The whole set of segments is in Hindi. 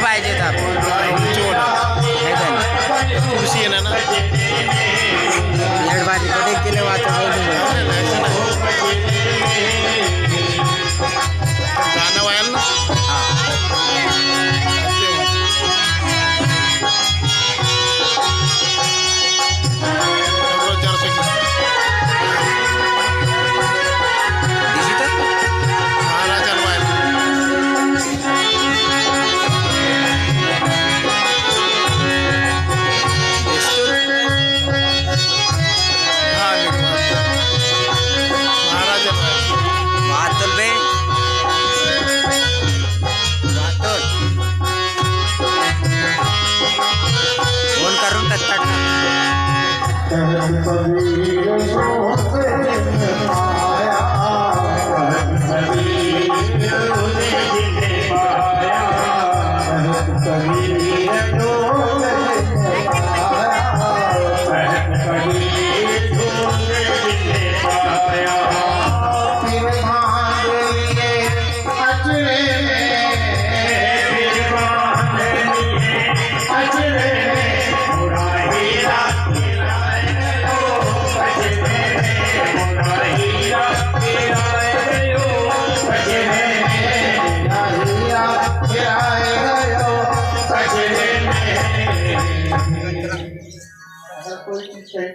पाहिजे खुशी आहे ना भाजी कडे केले गाणं वायाल ना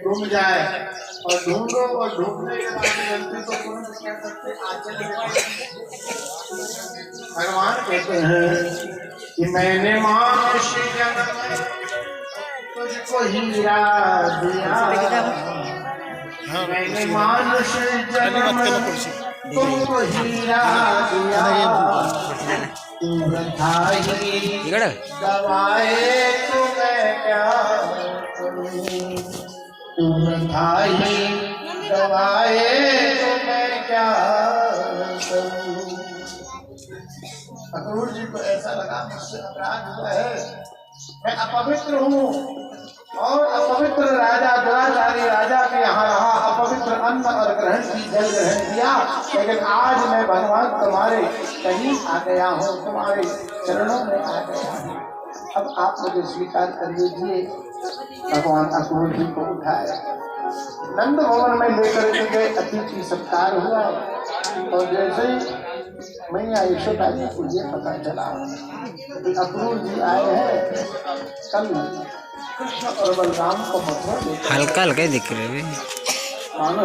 घूम जाए और ढूंढो और ढूंढने के बाद गलती तो तुरंत क्या करते आचरण भगवान कहते हैं कि मैंने मानुष्य जन्म तुझको हीरा दिया मैंने मानुष्य जन्म तुमको हीरा दिया तुम दवाए तुम्हें क्या तुम भाई दवाए तो मैं क्या करूं। अक्रूर जी को ऐसा लगा मुझसे अपराध हुआ है, मैं अपवित्र हूँ और अपवित्र राजा दुराचारी राजा के यहाँ रहा, अपवित्र अन्न और ग्रहण की जल ग्रहण किया, लेकिन आज मैं भगवान तुम्हारे करीब आ गया हूँ, तुम्हारे चरणों में आ गया हूँ, अब आप मुझे स्वीकार कर लीजिए। भगवान अक्रूर जी को उठाया, नंद भवन में लेकर के गए, अतिथि सत्कार हुआ और जैसे ही मैया यशोदा जी को ये पता चला कि अक्रूर जी आए हैं, कल कृष्ण और बलराम को मथुरा हल्का हल्का दिख रहे हैं मानो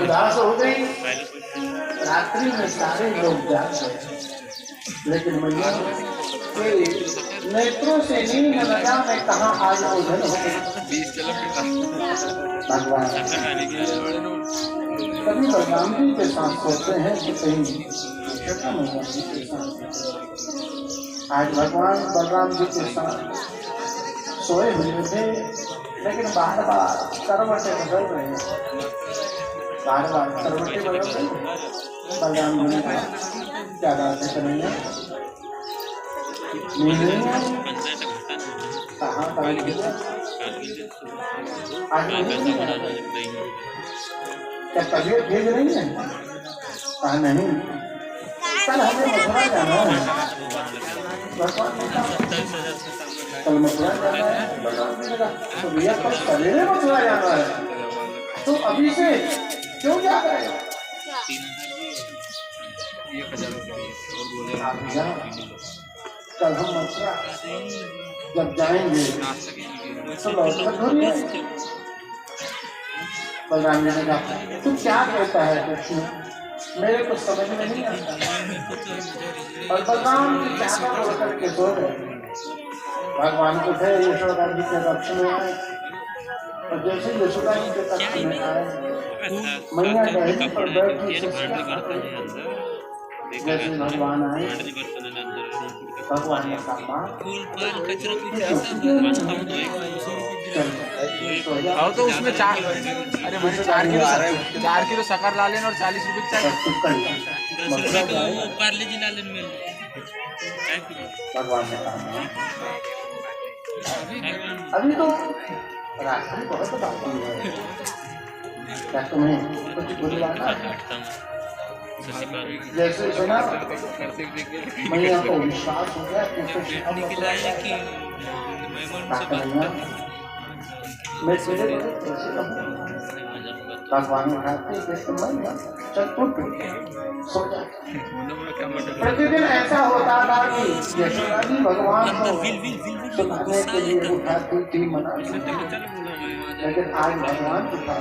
उदास हो गई। रात्रि में सारे लोग जाग गए, लेकिन मैया के नेत्रों से नींद लगा, मैं कहाँ आज ओझल हो भगवान कभी बलराम जी के साथ सोते हैं कि कहीं आज भगवान बलराम जी के साथ सोए हुए थे, लेकिन बार बार करवटें बदल रहे हैं, बार बार करवटें बदल रहे हैं। बलराम जी ने कहा क्या बात है करेंगे, कहाँ पर क्या तबीयत भेज रही है? कहा नहीं, कल हमें मथुरा जाना है। कल मथुरा जाना है, तो भैया कल सवेरे मथुरा जाना है, तो अभी से क्यों जा रहे हो? कल हम मथुरा जब जाएंगे तो लौटकर थोड़ी आएंगे। बलराम जी ने कहा तू क्या कहता है कृष्ण, मेरे को समझ में नहीं आता। और बलराम जी चाहता बोल करके सो गए। भगवान उठे, यशोदा जी के कक्ष में आए, और जैसे यशोदा जी के कक्ष में आए, मैया डहली पर बैठी जैसे भगवान आए, भगवान ने कहा और तो उसमें 4 अरे मुझे 4 किलो शक्कर ला लेना और 40 रुपए की चाय। भगवान ने कहा अभी तो रास्ते बहुत बाकी है, क्या तुम्हें कुछ बुलवाना? जैसे सुना मैया को विश्वास हो गया कि मैं तुझे कैसे कहूँ? भगवान उठाते मैया चल उठ सो जा। प्रतिदिन ऐसा होता था कि यशोदा जी भगवान को सुनाने के लिए उठाती थी, मनाती थी, लेकिन आज भगवान उठा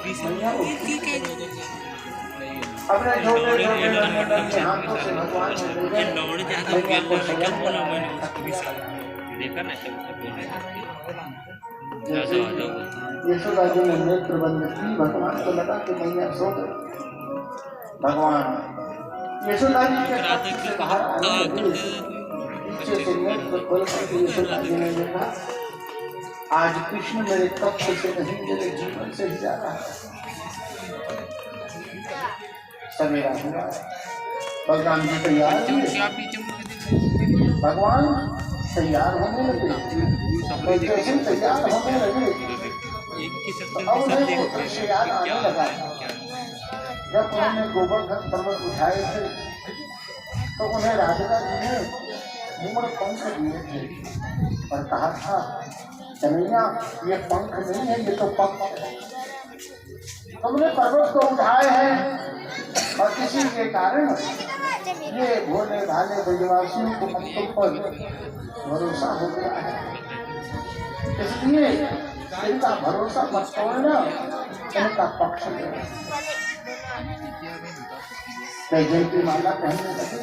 मैया उठती अपने छोटे छोटे लंबे हाथों से भगवान को मैया को संयम बनाया। जैसे यशोदा जी ने नेत्र बंद की, भगवान को लगा कि मैया सो गई। भगवान यशोदा जी के कक्ष से बाहर आने लगे, पीछे से नेत्र खोल करके यशोदा जी ने देखा आज कृष्ण मेरे कक्ष से नहीं मेरे जीवन से ही जा रहा है। सवेरा हुआ, भगवान जी तैयार हुए, भगवान तैयार होने लगे। जैसे तैयार होने लगे अब उन्हें दृश्य याद आने लगा। जब उन्होंने गोवर्धन पर्वत उठाए थे तो उन्हें राधिका जी ने मूड़ पंख दिए थे और कहा था कन्हैया ये पंख नहीं है, ये तो पंख है। तुमने पर्वत को उठाए हैं और इसी के कारण ये भोले भाले ब्रजवासियों को तुम पर भरोसा हो गया है, इसलिए इनका भरोसा मत तोड़ना, इनका पक्ष लेना। जयंती माला कहने लगे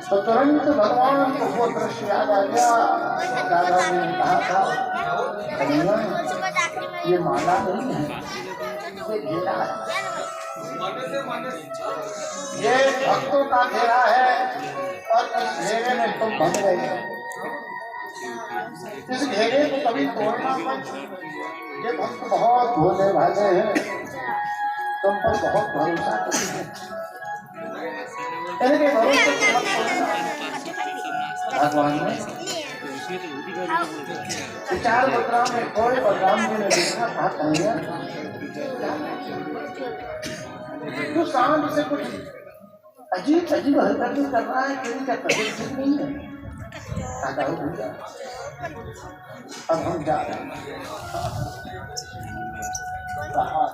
तो तुरंत भगवान को वो दृश्य याद आ गया। दादा ने कहा था ये माला नहीं है, ये घेरा है, ये भक्तों का घेरा है और इस घेरे में तुम बंध गए। इस घेरे को कभी तोड़ना मत। ये भक्त बहुत भोले भाले हैं, तुम पर बहुत भरोसा करते हैं, इनके भरोसे को मत तोड़ना। भगवान ने विचार मुद्रा में कोई बलराम जी ने देखा था कन्हैया तो सांझ से कुछ अजीब अजीब हरकतें कर रहा है, तेरी क्या तबीयत ठीक नहीं है? दादा हो भैया अब हम जा रहे हैं बाहर,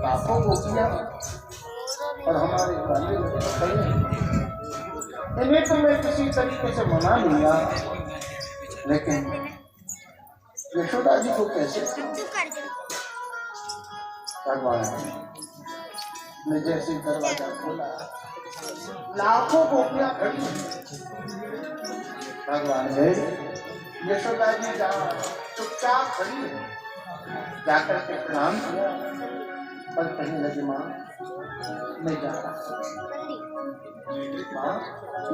लाखों को किया और हमारे वाले इन्हें तो मैं किसी तरीके से मना लूंगा, लेकिन यशोदा जी को कैसे? भगवान ने जैसे दरवाजा खोला लाखों गोपियां खड़ी। भगवान गए, यशोदा जी चुपचाप खड़ी जाकर के प्रणाम किया और कहने लगी माँ मैं जा रहा, माँ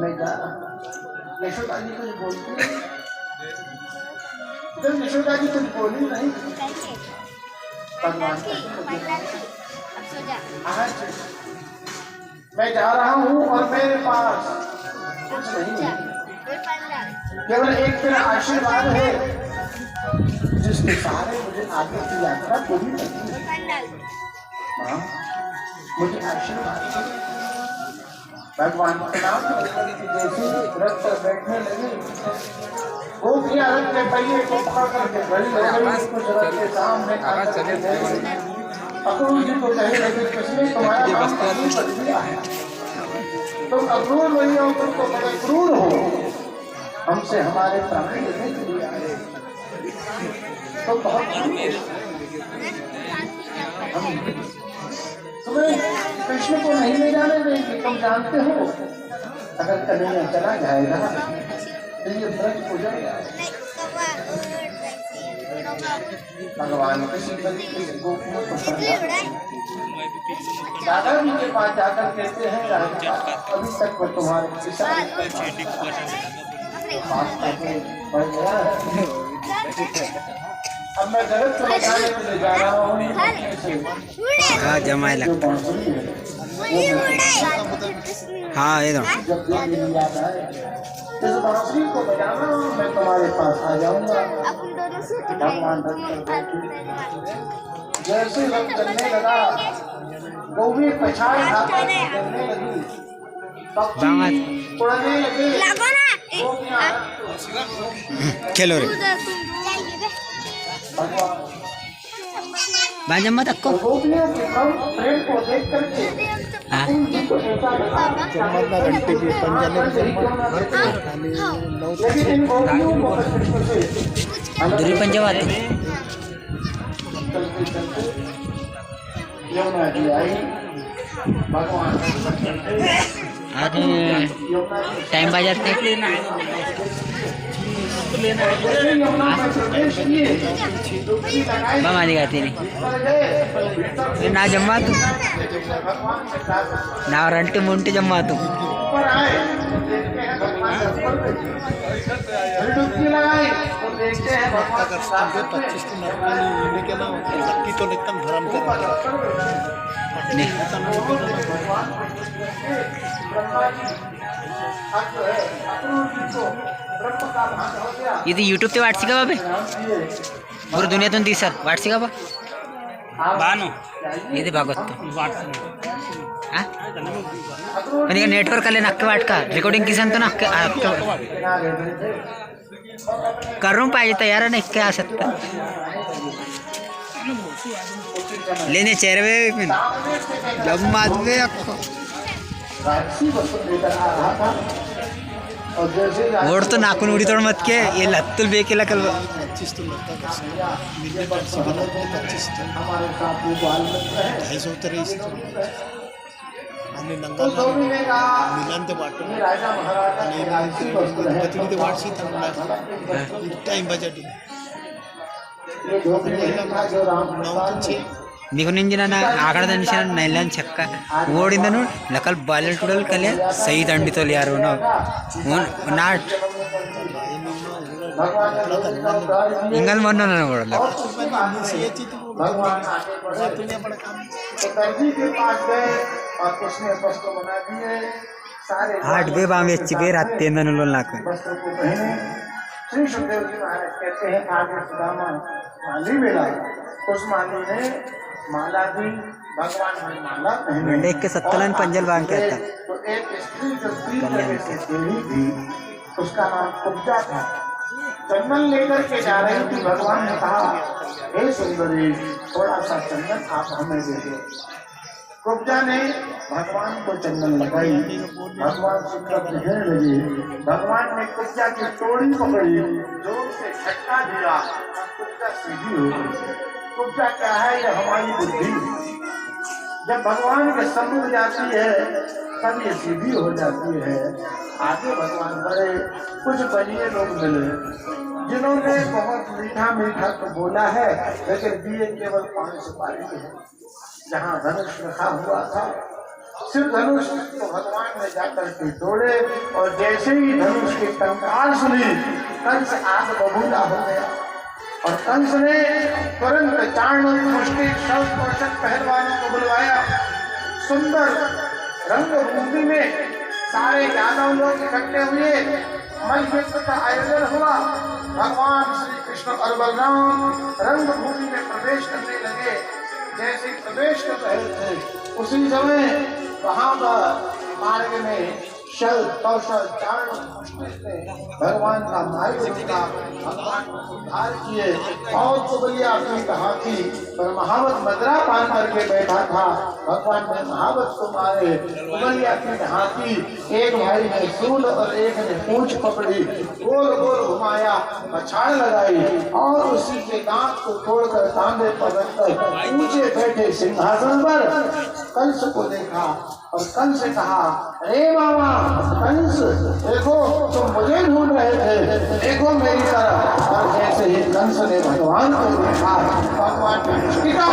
मैं जा रहा। यशोदा जी कुछ बोलती नहीं, जब यशोदा जी कुछ बोली नहीं, भगवान आज मैं जा रहा हूँ और मेरे पास कुछ नहीं है, केवल एक तेरा आशीर्वाद है जिसके सहारे मुझे आगे की यात्रा पूरी करनी है। हाँ मुझे आशीर्वाद है। भगवान प्रणाम जैसे रथ पर बैठने लगे, वो भी रथ के पहिए को पकड़ करके खड़ी हो गई, कुछ रथ के सामने आकर चले गए। अक्रूर जी को कहे लगे किसने तुम्हारा नाम अक्रूर कर दिया है? तुम अक्रूर नहीं हो, तुम तो बड़े क्रूर हो, हमसे हमारे प्राण लेने के लिए आए, तुम बहुत तुम्हें कृष्ण को नहीं ले जाने देंगे। तुम जानते हो अगर कन्हैया चला जाएगा तो ये ब्रज उजड़ जाएगा। भगवान किसी तरीके से गोपियों को समझा, दादा जी के पास जाकर कहते हैं राधिका अभी तक वो तुम्हारे पिता बढ़ गया है, अब मैं जगत को बचाने के लिए जा रहा हूँ। हाँ जमाए लगता हाँ एकदम जब भी मेरी याद आए इस बांसुरी को बजाना मैं तुम्हारे पास आ जाऊंगा। भगवान जैसे रंग चलने लगा गोभी पछाड़ चलने लगी पक्षी उड़ने लगे खेलो रे भगवान बाजम्मा तक को गोपियों के प्रेम को देख करके हाँ उनको ऐसा लगा घंटे की लेकिन इन गोपियों को कृष्ण से दूरी पंजाब आते चलते चलते यमुना जी आई। भगवान अरे यमुना जी टाइम बाजार थे यमुना में प्रवेश किए डुबकी लगाई बामा दिखाती नहीं भीतर गए ना जम्मा तू भगवान से प्रार्थना ना रंटे मुंटे जम्मा तू ऊपर आए तो देखते हैं भगवान के ऊपर बैठे। फिर डुबकी लगाई तो देखते हैं भगवान के साथ में 25 दिन लेने के ना लक्की तो एकदम धर्म कर ऊपर ऊपर बैठे। नहीं भगवान को देखते ब्रह्मा जी अब जो है अक्रूर जी को ब्रह्म का भान हो गया। ये तो यूट्यूब पे वाटसी का बाबे ध्यान दिए पूरी दुनिया तुम दी सर वाटसी का बा बानो ये भागवत तो हाँ अक्रूर पण नेटवर्क आले नक्की वाट का रिकॉर्डिंग किसान तो नक्की किनारे बैठे करून पाहिजे तयार नाही काय असत लेने चेहरे पे सामने से जम्मा दे अक्को राक्षसी वस्तु लेकर आ रहा था और जैसे ओढ तो नाकून उडी तोड मत के ये लत्तुल बेकेला कल 25 तो लगता दर्शन मिलने पर से बना 25 तो हमारे साथ वो बाल मित्र है 223 तो हमने तो नंगा धोबी ने कहा मिलन ते वाटो ये राजा महाराजा के राक्षसी वस्तु है गतिविधि ते वाटसी तंगला टाइम बजट ये धोबी ने कहा जो राम प्रसाद है ನಿಗುನಿಂಜಿನ ಆಕಡ ದನಿಶನ ನೈಲನ್ ಚಕ್ಕ ಓಡಿಂದನು ಲಕಲ್ ಬಾಲೆಲ್ ಟುಡಲ್ ಕಲೆ ಸಹಿ ದಂಡಿತೋಲ್ ಯಾರು ನಾಟ್ भगवान ने धोबी का उद्धार किया इंगल मनो न बोलला और उसके बाद भगवान आगे बढ़े तो दर्जी के पास गए और उसने वस्त्र बना दिए सारे हाट बे बामे चिबे राते ननुल नाक वस्त्र को पहने। श्री सुखदेव जी महाराज कहते हैं आगे सुदामा माली मिला उस माली ने माला दी भगवान ने माला पहने देख के सत्तलन पंजल बांध के आता तो एक स्त्री जो 3 तरह से देवी थी उसका नाम कुब्जा था। चंदन लेकर के जा रही थी। भगवान ने कहा हे सुंदरी थोड़ा सा चंदन आप हमें दे दो। कुब्जा ने भगवान को चंदन लगाई। भगवान सुंदर कहने लगे। भगवान ने कुब्जा की टोड़ी पकड़ी जोर से झटका दिया कुब्जा सीधी हो गई। कुब्जा क्या है ये हमारी बुद्धि जब भगवान के सम्मुख जाती है तब ये सीधी हो जाती है। आगे भगवान बढ़े कुछ बनिए लोग मिले जिन्होंने बहुत मीठा मीठा तो बोला है लेकिन दिए केवल 5 सुपारी के हैं। जहाँ धनुष रखा हुआ था सिर्फ धनुष तो भगवान ने जाकर के तोड़े और जैसे ही धनुष की टंकार सुनी कंस आग बबूला हो गया और कंस ने तुरंत चाण मुष्टि शव पोषक पहलवानों को बुलवाया। सुंदर रंगभूमि में सारे यादव लोग इकट्ठे हुए मल्लयुद्ध का आयोजन हुआ। भगवान श्री कृष्ण और बलराम रंगभूमि में प्रवेश करने लगे। जैसे प्रवेश कर रहे थे उसी समय वहां पर मार्ग में शल कौशल चारण से भगवान का मार्ग रुका। भगवान को उद्धार किए और कुबलिया अपनी हाथी पर महावत मदरा पान करके बैठा था। भगवान ने महावत को मारे। कुबलिया अपनी हाथी एक भाई ने सूंड और एक ने पूंछ पकड़ी गोल गोल घुमाया पछाड़ लगाई और उसी के दांत को तोड़कर तांबे पर रखकर ऊंचे बैठे सिंहासन पर कंस को देखा और कंस से कहा अरे मामा कंस देखो तुम मुझे ढूंढ रहे थे देखो मेरी तरफ। और जैसे ही कंस ने भगवान को देखा भगवान ने मुष्टिका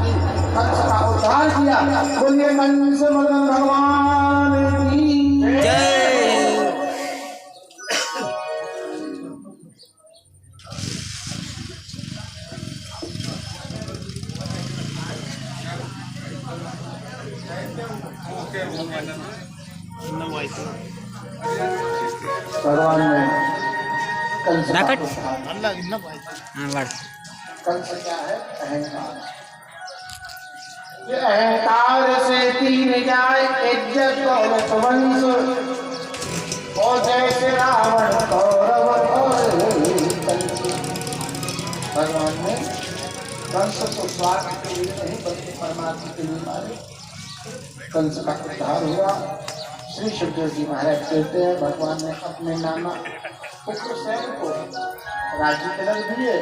की कंस का उद्धार किया। बोलिए कंस मदन भगवान की जय। भगवान ने कंस का नाकट। उद्धार। हाँ वाड़ कंस क्या है? अहंकार। ये अहंकार से तीन जाए इज्जत और वंश, और जैसे रावण कौरव और कंस। भगवान ने कंस को स्वार्थ के लिए नहीं बल्कि परमात्मा के लिए मारे। कंस का उद्धार हुआ। श्री सुखदेव जी महाराज कहते हैं भगवान ने अपने नाना पुत्र सेन को राज्य तिलक दिए,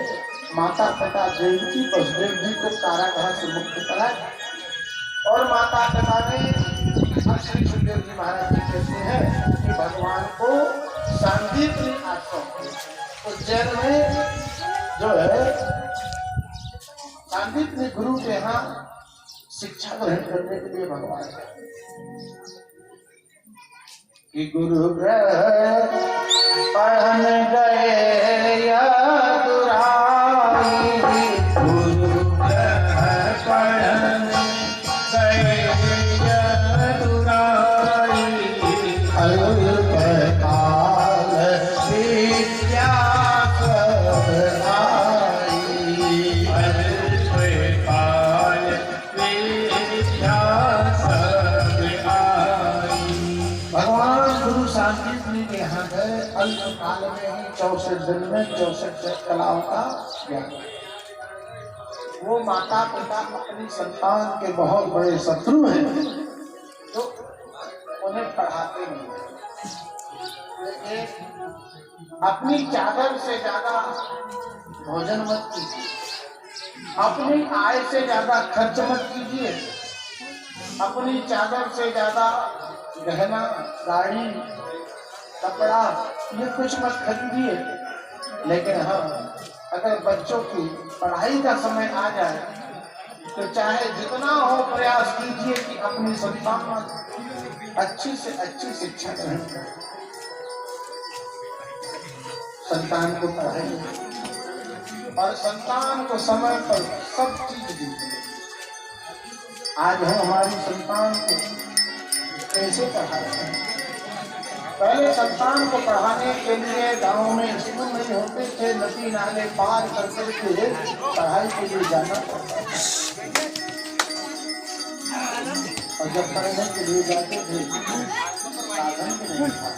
माता पिता देवकी वसुदेव जी को कारागृह से मुक्त करा, और माता पिता ने श्री सुखदेव जी महाराज जी कहते हैं कि भगवान को सांदीपनि आश्रम उज्जैन में जो है सांदीपनि गुरु के यहाँ शिक्षा ग्रहण करने के लिए भगवान कि गुरु ग्रह पढ़न गए यदुराई, गुरु ग्रह पढ़न गए यदुराई, अल्पकाल विद्या सब आई, अल्पकाल विद्या सब आई। भगवान गुरु सांदीपनि के यहाँ गए, अल्पकाल में ही 64 दिन में 64 कलाओं का ज्ञान। वो माता पिता अपनी संतान के बहुत बड़े शत्रु हैं, तो उन्हें पढ़ाते नहीं। लेकिन अपनी चादर से ज्यादा भोजन मत कीजिए, अपनी आय से ज्यादा खर्च मत कीजिए, अपनी चादर से ज्यादा गहना गाड़ी कपड़ा ये कुछ मत खरीदिए। लेकिन हाँ, अगर बच्चों की पढ़ाई का समय आ जाए तो चाहे जितना हो प्रयास कीजिए कि अपनी संतान अच्छी से अच्छी शिक्षा ग्रहण करें, संतान को पढ़ाइए और संतान को समय पर सब चीज दीजिए। आज हम हमारी संतान को कैसे पढ़ा रहे हैं? पहले संतान को पढ़ाने के लिए गांव में स्कूल नहीं होते थे, नदी नाले पार कर करके पढ़ाई के लिए जाना पड़ता था। और जब पढ़ने के लिए जाते थे साधन भी नहीं था।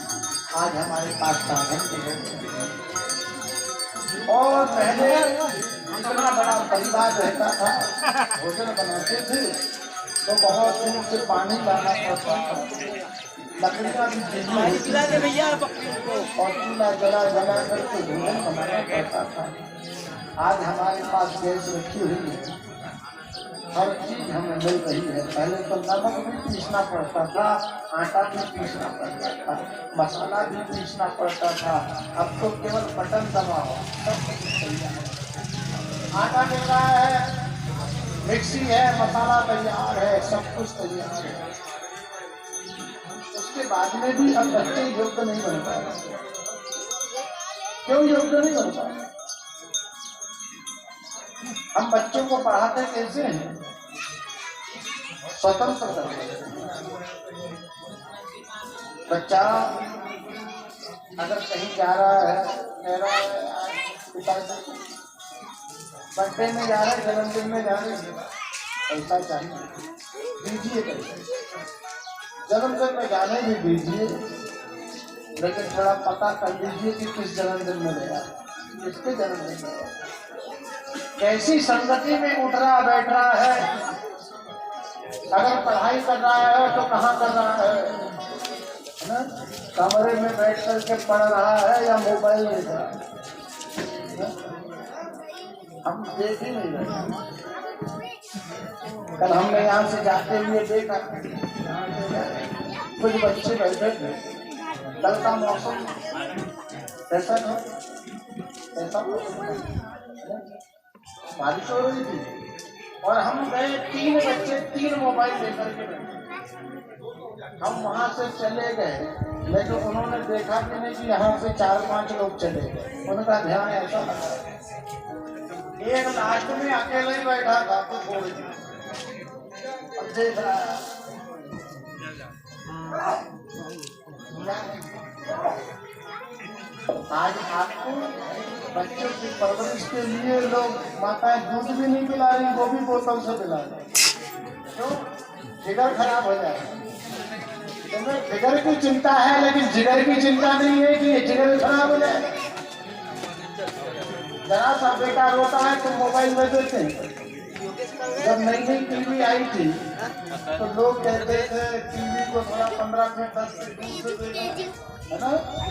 आज हमारे पास साधन भी है। और पहले इतना बड़ा परिवार रहता था, भोजन बनाते थे तो बहुत दूर से पानी लाना पड़ता था, लकड़ियाँ भी और चूल्हा जला जला करके भोजन बनाना पड़ता था। आज हमारे पास गैस रखी हुई है, हर चीज हमें मिल रही है। पहले तो नमक भी पीसना पड़ता था, आटा भी पीसना पड़ता था, मसाला भी पीसना पड़ता था। अब तो केवल बटन दबाओ सब कुछ तैयार है। आटा मिल रहा है, मिक्सी है, मसाला तैयार है, सब कुछ तैयार है। उसके बाद में भी अब बच्चे योग्य नहीं बन पा रहे। क्यों योग्य नहीं बन पा रहे? हम बच्चों को पढ़ाते कैसे हैं? स्वतंत्र करते हैं। बच्चा अगर कहीं जा रहा है, कह रहा है पिताजी बर्थडे में जा रहे, जन्मदिन में जा रहे, पैसा चाहिए, दीजिए पैसा। जन्मदिन में जाने भी दीजिए, लेकिन थोड़ा पता कर लीजिए कि किस जन्मदिन में गया, किसके जन्मदिन में गया, कैसी संगति में उठ रहा बैठ रहा है। अगर पढ़ाई कर रहा है तो कहाँ कर रहा है ना? कमरे में बैठ करके पढ़ रहा है या मोबाइल देख रहा है? हम देख ही नहीं रहे। कल हमने यहाँ से जाते हुए देखा, कुछ बच्चे बैठे थे, कल का मौसम कैसा था? ऐसा बारिश हो रही थी और हम गए, 3 बच्चे 3 मोबाइल लेकर के बैठे। हम वहां से चले गए, लेकिन उन्होंने देखा भी नहीं कि यहाँ से 4-5 लोग चले गए। उनका ध्यान ऐसा लगा, एक लास्ट में अकेले ही बैठा था तो छोड़ दिया और देख रहा आज आपको बच्चों की परवरिश के लिए लोग माताएं दूध भी नहीं पिला रही, वो भी बोतल से पिला रही, तो जिगर खराब हो जाएगा। जिगर की चिंता है, लेकिन जिगर की चिंता नहीं है कि ये जिगर खराब हो जाए। जरा सा बेटा रोता है तो मोबाइल में देते हैं। जब नई नई टीवी आई थी तो लोग कहते थे टीवी को थोड़ा 15 फीट 10 फीट दूर से देखना, है ना,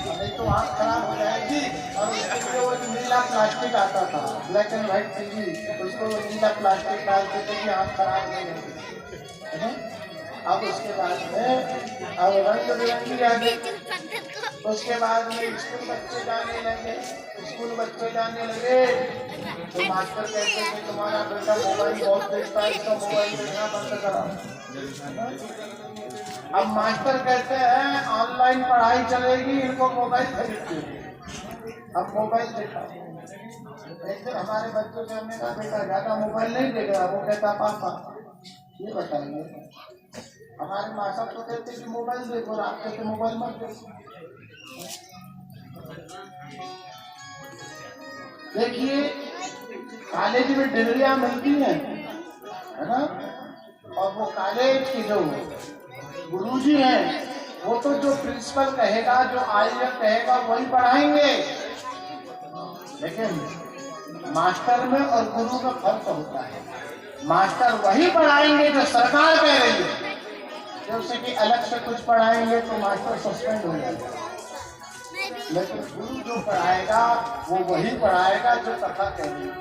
नहीं तो आँख खराब हो जाएगी। और उसके लिए वो नीला प्लास्टिक आता था, ब्लैक एंड व्हाइट टीवी, उसको वो नीला प्लास्टिक डालते थे कि आँख खराब नहीं होगी, है ना। अब उसके बाद में अब रंग बिरंगी आ गई। उसके बाद में स्कूल बच्चे जाने लगे, स्कूल बच्चे जाने लगे तो मास्टर कहते हैं तुम्हारा बेटा मोबाइल बहुत देखता है, इसका मोबाइल देखना बंद कराओ। अब मास्टर कहते हैं ऑनलाइन पढ़ाई चलेगी, इनको मोबाइल खरीद दो। अब मोबाइल देखा, एक दिन हमारे बच्चों से हमने कहा बेटा ज्यादा मोबाइल नहीं देख रहा, वो कहता पापा ये बताइए, हमारे माँ साहब तो कहते कि मोबाइल देखो, रात कहते मोबाइल मत देखो। देखिए कॉलेज में डिग्रियां मिलती हैं, है ना, और वो कॉलेज की जो गुरुजी हैं वो तो जो प्रिंसिपल कहेगा, जो आईएएस कहेगा वही पढ़ाएंगे, लेकिन मास्टर में और गुरु में फर्क होता है। मास्टर वही पढ़ाएंगे जो सरकार कह रही है, जैसे कि अलग से कुछ पढ़ाएंगे तो मास्टर सस्पेंड हो जाएगा, लेकिन गुरु जो पढ़ाएगा वो वही पढ़ाएगा जो कथा कह रही है।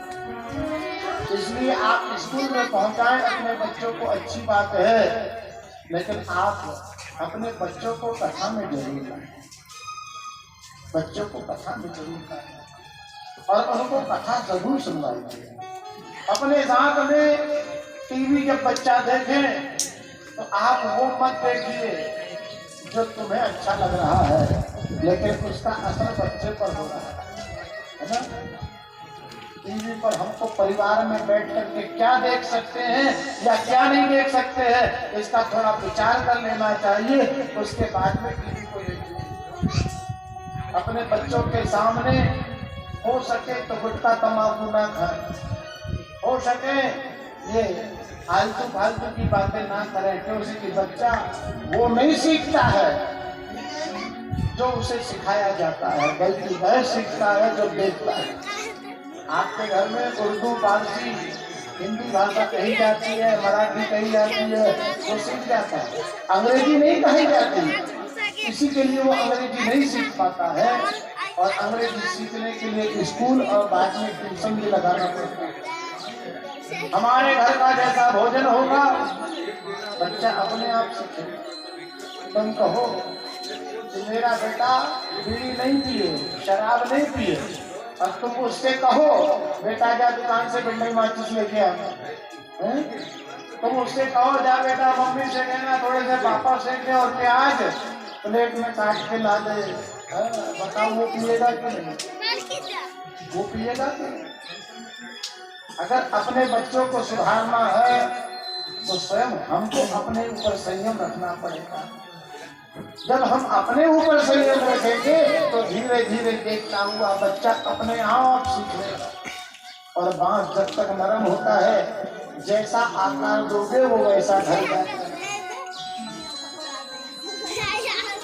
इसलिए आप स्कूल में पहुंचाएं अपने बच्चों को, अच्छी बात है, लेकिन आप अपने बच्चों को कथा में जरूर लाएं, बच्चों को कथा में जरूर लाएं और उनको कथा जरूर सुनवाइए। अपने साथ में टीवी जब बच्चा देखे तो आप वो मत देखिए जो तुम्हें अच्छा लग रहा है, लेकिन उसका असर बच्चे पर हो रहा है ना। टीवी पर हमको परिवार में बैठ करके क्या देख सकते हैं या क्या नहीं देख सकते हैं, इसका थोड़ा विचार कर लेना चाहिए, उसके बाद में टीवी को देखिए। अपने बच्चों के सामने हो सके तो गुटखा तंबाकू ना खाएं, हो सके ये आलतू फालतू की बातें ना करें, क्योंकि बच्चा वो नहीं सीखता है जो उसे सिखाया जाता है, बल्कि वह सीखता है जो देखता है। आपके घर में उर्दू, फारसी, हिंदी भाषा कही जाती है, मराठी कही जाती है, वो सीख जाता है, अंग्रेजी नहीं कही जाती, इसी के लिए वो अंग्रेजी नहीं सीख पाता है। और अंग्रेजी सीखने के लिए स्कूल और बाद में ट्यूशन भी लगाना पड़ता है। हमारे घर का जैसा भोजन होगा बच्चा अपने आप सीखे। तुम कहो कि मेरा बेटा बीड़ी नहीं पिए, शराब नहीं पिए, और तुम उससे कहो बेटा जा दुकान से बिल्डिंग माचिस लेके आ, तुम उससे कहो जा बेटा मम्मी से कहना थोड़े से पापा से के और प्याज प्लेट में काट के ला दे, बताओ वो पिएगा कि नहीं? वो पिएगा कि नहीं? अगर अपने बच्चों को सुधारना है तो स्वयं हमको अपने ऊपर संयम रखना पड़ेगा। जब हम अपने ऊपर संयम रखेंगे तो धीरे धीरे देखता हुआ बच्चा अपने आप सीखेगा। और बांस जब तक नरम होता है, जैसा आकार दोगे वो वैसा ढल जाता है।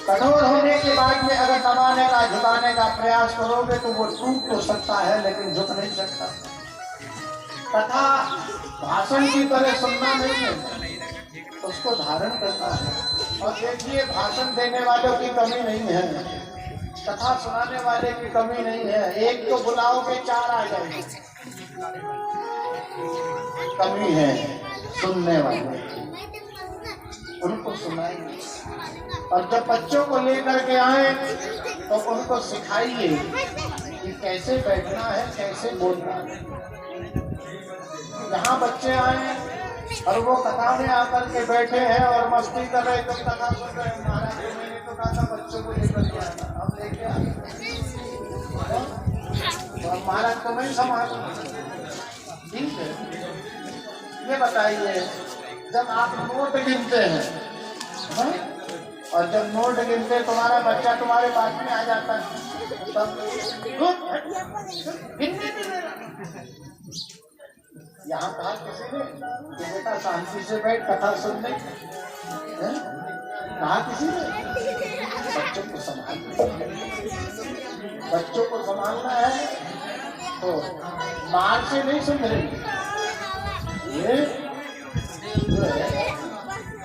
कठोर होने के बाद में अगर दबाने का, झुकाने का प्रयास करोगे तो वो टूट तो सकता है लेकिन झुक नहीं सकता। कथा भाषण की तरह सुनना नहीं है, उसको धारण करना है। और देखिए भाषण देने वालों की कमी नहीं है, कथा सुनाने वाले की कमी नहीं है। एक तो बुलाओगे 4 आ जाएंगे, कमी है सुनने वाले, उनको सुनाइए। और जब बच्चों को लेकर के आए तो उनको सिखाइए कि कैसे बैठना है, कैसे बोलना है। यहाँ बच्चे आए और वो कथा में आकर के बैठे हैं और मस्ती कर रहे, तुम कथा सुन रहे। महाराज मैंने तो कहा था बच्चों को लेकर के आना, हम लेके आए तो महाराज तो नहीं संभाल। ठीक है, ये बताइए जब आप नोट गिनते हैं और जब नोट गिनते तुम्हारा बच्चा तुम्हारे पास में आ जाता है तब गिनने भी नहीं लगा। यहाँ कहा किसी ने कि बेटा शांति से बैठ कथा सुनने, कहा किसी ने बच्चों को संभालना, बच्चों को संभालना है तो मार से नहीं सुधरेंगे। ये जो है